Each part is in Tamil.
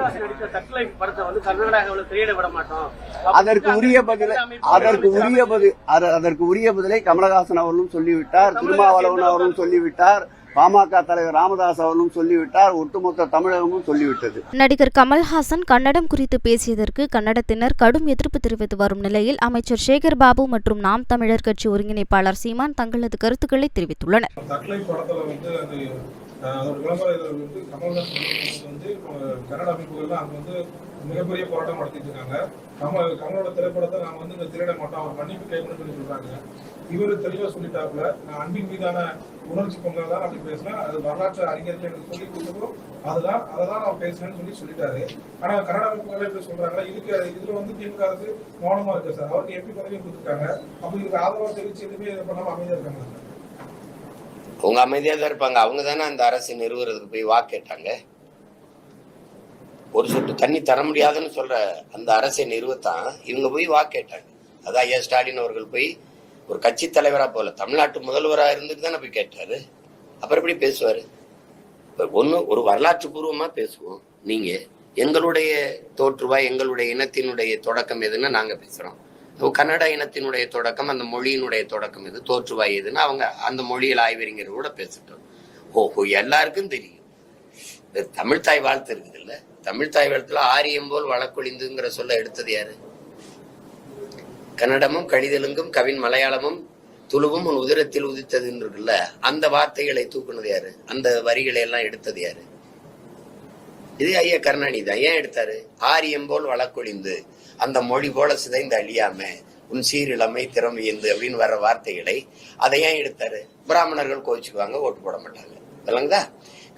கமலஹாசன் நடித்த சட்லைட் படத்தை வந்து கர்நாடகாவில் திரையிட விட மாட்டோம். அதற்கு உரிய பதிலை கமலஹாசன் அவர்களும் சொல்லிவிட்டார், திருமாவளவன் அவர்களும் சொல்லிவிட்டார், பாமக தலைவர் ராமதாஸ் அவர்களும் சொல்லிவிட்டார், ஒட்டுமொத்த தமிழகமும் சொல்லிவிட்டது. நடிகர் கமல்ஹாசன் கன்னடம் குறித்து பேசியதற்கு கன்னடத்தினர் கடும் எதிர்ப்பு தெரிவித்து வரும் நிலையில் அமைச்சர் சேகர் பாபு மற்றும் நாம் தமிழர் கட்சி ஒருங்கிணைப்பாளர் சீமான் தங்களது கருத்துக்களை தெரிவித்துள்ளனர். கன்னட அமைப்புகள்லாம் அங்க வந்து மிகப்பெரிய போராட்டம் நடத்திட்டு இருக்காங்க. கமலோட திரைப்படத்தை நாங்க வந்து இந்த திரையிட மாட்டோம், அவர் மன்னிப்பு கேட்கணும்னு சொல்லி சொல்றாங்க. இவரு தெளிவா சொல்லிட்டாப்புல, நான் அன்பின் மீதான உணர்ச்சி பொங்கல் தான் அப்படி பேசினேன், அது வரலாற்று அறிஞர்கள் எனக்கு சொல்லி கொடுத்தப்போ அதான் நான் பேசுறேன்னு சொல்லிட்டாரு. ஆனா கன்னட அமைப்புகள் இப்படி சொல்றாங்க. இதுல வந்து திமுக அரசு மௌனமா இருக்கு சார். அவருக்கு எம்பி பதவியும் கொடுத்துருக்காங்க. அப்ப இதுக்கு ஆதரவா தெரிவிச்சு எதுவுமே பண்ணாம அமைதியா இருக்காங்க. அவங்க அமைதியா தான் இருப்பாங்க. அவங்க தானே அந்த அரசு நிறுவுறதுக்கு போய் வாக்கு கேட்டாங்க. ஒரு சொட்டு தண்ணி தர முடியாதுன்னு சொல்ற அந்த அரசை நிறுவத்தான் இவங்க போய் வாக்கு கேட்டாங்க. அதான் ஐயா ஸ்டாலின் அவர்கள் போய் ஒரு கட்சி தலைவரா போல தமிழ்நாட்டு முதல்வரா இருந்துட்டு தானே போய் கேட்டாரு. அப்புறம் எப்படி பேசுவாரு? ஒரு வரலாற்று பூர்வமா பேசுவோம். நீங்க எங்களுடைய தோற்றுவாய், எங்களுடைய இனத்தினுடைய தொடக்கம் எதுன்னு நாங்க பேசுறோம். கன்னட இனத்தினுடைய தொடக்கம், அந்த மொழியினுடைய தொடக்கம் எது, தோற்றுவாய் எதுன்னு அவங்க அந்த மொழியில் ஆய்வறிஞர் கூட பேசிட்டோம். ஓஹோ, எல்லாருக்கும் தெரியும். தமிழ் தாய் வாழ்த்து இருக்குது இல்ல, தமிழ் தாய் வாழ்த்துல ஆரியம் போல் வழக்கொழிந்துங்கிற சொல்ல எடுத்தது யாரு? கன்னடமும் கடிதலுங்கும் கவின் மலையாளமும் துளுவும் உன் உதிரத்தில் உதித்ததுன்னு இருக்குல்ல, அந்த வார்த்தைகளை தூக்குனது யாரு? அந்த வரிகளை எல்லாம் எடுத்தது யாரு? இது ஐயா கருணாநிதி தான். ஏன் எடுத்தாரு? ஆரியம் போல் வழக்கொழிந்து, அந்த மொழி போல சிதைந்து அழியாம உன் சீரிழமை திறமையந்து அப்படின்னு வர்ற வார்த்தைகளை அதை ஏன் எடுத்தாரு? பிராமணர்கள் கோவிச்சுக்குவாங்க, ஓட்டு போட மாட்டாங்க. இல்லைங்களா?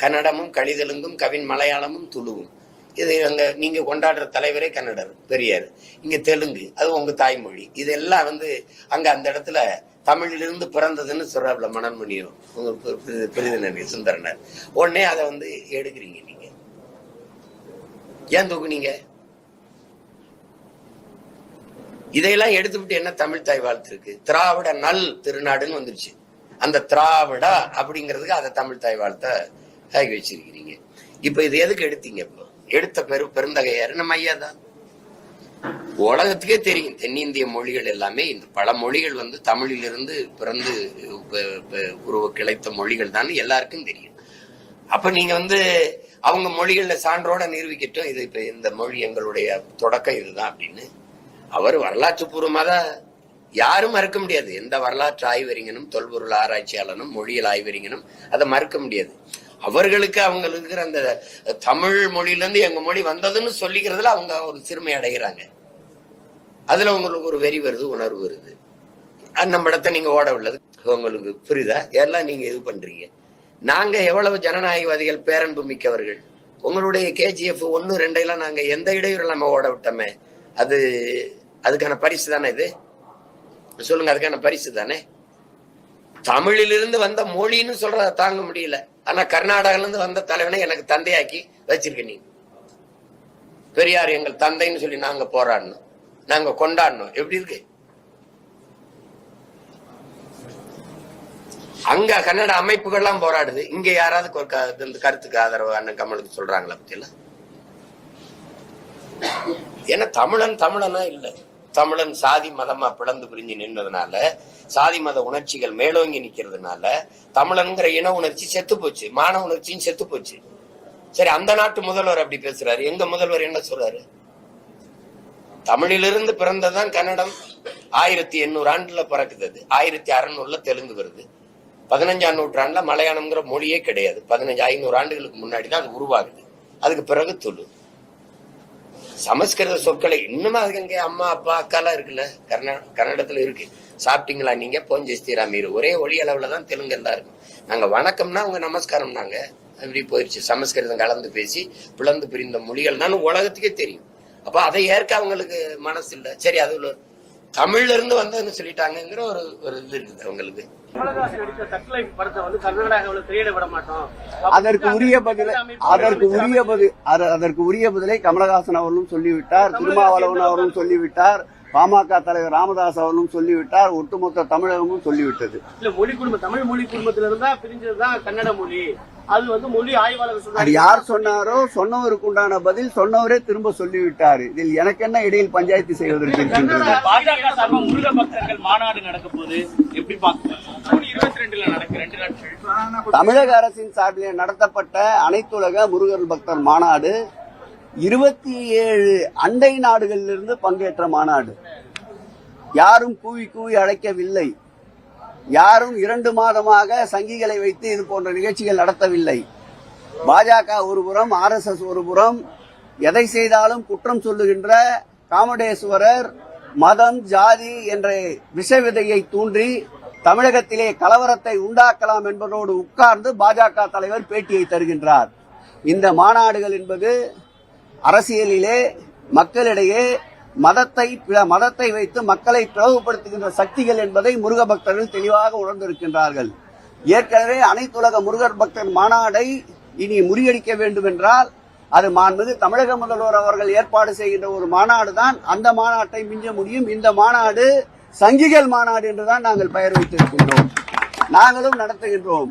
கன்னடமும் கழிதலுங்கும் கவின் மலையாளமும் துளுவும், இது அங்க நீங்க கொண்டாடுற தலைவரே கன்னடர் பெரியார், இங்க தெலுங்கு, அது உங்க தாய்மொழி. இதெல்லாம் வந்து அங்க அந்த இடத்துல தமிழிலிருந்து பிறந்ததுன்னு சொல்றாப்புல மனன்மணியும் உங்க பெரிதனர் சுந்தரனர். உடனே அதை வந்து எடுக்கிறீங்க. நீங்க ஏன் தூக்குனீங்க? இதையெல்லாம் எடுத்துவிட்டு என்ன தமிழ் தாய் வாழ்த்து இருக்கு? திராவிட நல் திருநாடுன்னு வந்துருச்சு. அந்த திராவிடா அப்படிங்கிறதுக்கு அதை தமிழ் தாய் வாழ்த்த ஆகி வச்சிருக்கிறீங்க. இப்ப இது எதுக்கு எடுத்தீங்க? இப்போ எடுத்த பெருந்தகையாரு நம்ம ஐயா தான். உலகத்துக்கே தெரியும் தென்னிந்திய மொழிகள் எல்லாமே, இந்த பல மொழிகள் வந்து தமிழிலிருந்து பிறந்து உருவ கிளைத்த மொழிகள் தான் எல்லாருக்கும் தெரியும். அப்ப நீங்க வந்து அவங்க மொழிகள்ல சான்றோட நிரூபிக்கட்டும், இது இப்ப இந்த மொழி எங்களுடைய தொடக்கம் இதுதான் அப்படின்னு. அவர் வரலாற்று பூர்வமா தான், யாரும் மறுக்க முடியாது. எந்த வரலாற்று ஆய்வறிஞனும் தொல்பொருள் ஆராய்ச்சியாளனும் மொழியியல் ஆய்வறிஞனும் அதை மறுக்க முடியாது. அவங்களுக்கு அவங்களுக்கு அந்த தமிழ் மொழியில இருந்து எங்க மொழி வந்ததுன்னு சொல்லிக்கிறதுல அவங்க ஒரு சிறுமை அடைகிறாங்க. அதுல உங்களுக்கு ஒரு வெறி வருது, உணர்வு வருது. நம்ம இடத்த நீங்க ஓட உள்ளது உங்களுக்கு புரியுதா? எல்லாம் நீங்க இது பண்றீங்க. நாங்க எவ்வளவு ஜனநாயகவாதிகள், பேரன்பு மிக்கவர்கள். உங்களுடைய KGF 1, 2 எல்லாம் நாங்க எந்த இடையூறு நம்ம ஓட விட்டோமே, அதுக்கான பரிசு தானே இது? சொல்லுங்க, அதுக்கான பரிசு தானே? தமிழிலிருந்து வந்த மொழின்னு சொல்றத தாங்க முடியல. ஆனா கர்நாடகால இருந்து வந்த தலைவனை எனக்கு தந்தையாக்கி வச்சிருக்க நீ. பெரியார் எங்கள் தந்தைன்னு சொல்லி நாங்க போராடணும், நாங்க கொண்டாடணும். எப்படி இருக்கு? அங்க கன்னட அமைப்புகள்லாம் போராடுது, இங்க யாராவது கருத்துக்கு ஆதரவு அண்ணன் கமலுக்கு சொல்றாங்களா பத்தியில? ஏன்னா தமிழனா இல்ல, தமிழன் சாதி மதமா பிளந்து பிரிஞ்சு நின்றதுனால, சாதி மத உணர்ச்சிகள் மேலோங்கி நிக்கிறதுனால தமிழன்கிற இன உணர்ச்சி செத்து போச்சு, மான உணர்ச்சியும் செத்து போச்சு. சரி, அந்த நாட்டு முதல்வர் அப்படி பேசுறாரு. எங்க முதல்வர் என்ன சொல்றாரு? தமிழிலிருந்து பிறந்ததான் கன்னடம். 1800 ஆண்டுல பிறக்குது, 1600 தெலுங்கு வருது. 15ஆம் நூற்றாண்டுல மலையாளம்ங்கிற மொழியே கிடையாது. 1500 ஆண்டுகளுக்கு முன்னாடிதான் அது உருவாகுது. அதுக்கு பிறகு துளு. சமஸ்கிருத சொற்களை இன்னுமா அதுக்கு அம்மா அப்பா அக்காலாம் இருக்குல்ல, கன்னடத்துல இருக்கு. சாப்பிட்டீங்களா நீங்க, போஞ்சஸ்திரா மீறு, ஒரே ஒளி அளவுல தான் தெலுங்கு எல்லாம் இருக்கும். நாங்க வணக்கம்னா அவங்க நமஸ்காரம். நாங்க அப்படி போயிடுச்சு. சமஸ்கிருதம் கலந்து பேசி பிளந்து பிரிந்த மொழிகள் தான் உலகத்துக்கே தெரியும். அப்ப அதை ஏற்க அவங்களுக்கு மனசு இல்லை. சரி, அது தமிழ்ல இருந்து வந்ததுன்னு சொல்லிட்டாங்கிற ஒரு இது இருக்குது அவங்களுக்கு. கமலஹாசன் நடித்த சட்லைட் படத்தை வந்து கர்நாடகாவில் திரையிட விட மாட்டோம். அதற்கு உரிய பதிலை கமலஹாசன் அவர்களும் சொல்லிவிட்டார், திருமாவளவன் அவர்களும் சொல்லிவிட்டார், பாமக தலைவர் ராமதாஸ் அவர்களும் சொல்லிவிட்டார், ஒட்டுமொத்த தமிழகமும் சொல்லிவிட்டது. இல்ல மொழி குடும்பம், தமிழ் மொழி குடும்பத்துல இருந்தா பிரிஞ்சதுதான் கன்னட மொழி. அது வந்து மொழி ஆய்வாளர் அது சொல்றாரு. யார் சொன்னாரோ சொன்னவருக்கு உண்டான பதில் சொன்னவரே திரும்ப சொல்லிவிட்டார். இதில் எனக்கு என்ன இடையில் பஞ்சாயத்து செய்வதற்கு இருக்கின்றது? பாஜக சார்பாக முருக பக்தர்கள் மாநாடு நடக்க போது எப்படி பாக்குறோம்? 22 நடக்க 2 நாட்கள் தமிழக அரசின் சார்பில் நடத்தப்பட்ட அனைத்துலக முருகர் பக்தர் மாநாடு 27 அண்டை நாடுகளிலிருந்து பங்கேற்ற மாநாடு. யாரும் கூவி கூவி அழைக்கவில்லை. யாரும் 2 மாதமாக சங்கிகளை வைத்து இது போன்ற நிகழ்ச்சிகள் நடத்தவில்லை. பாஜக ஒரு புறம், RSS ஒரு புறம், எதை செய்தாலும் குற்றம் சொல்லுகின்ற காமடேஸ்வரர் மதம் ஜாதி என்ற விஷ விதையை தூண்டி தமிழகத்திலே கலவரத்தை உண்டாக்கலாம் என்பதோடு உட்கார்ந்து பாஜக தலைவர் பேட்டியை தருகின்றார். இந்த மாநாடுகள் என்பது அரசியலிலே மக்களிடையே மதத்தை வைத்து மக்களை பிளவுபடுத்துகின்ற சக்திகள் என்பதை முருக பக்தர்கள் தெளிவாக உணர்ந்திருக்கின்றார்கள். ஏற்கனவே அனைத்துலக முருகர் பக்தர் மாநாடை இனி முறியடிக்க வேண்டும் என்றால் அது மாண்புமிகு தமிழக முதல்வர் அவர்கள் ஏற்பாடு செய்கின்ற ஒரு மாநாடு தான் அந்த மாநாட்டை மிஞ்ச முடியும். இந்த மாநாடு சங்கிகள் மாநாடு என்றுதான் நாங்கள் பெயர் வைத்திருக்கின்றோம். நாங்களும் நடத்துகின்றோம்.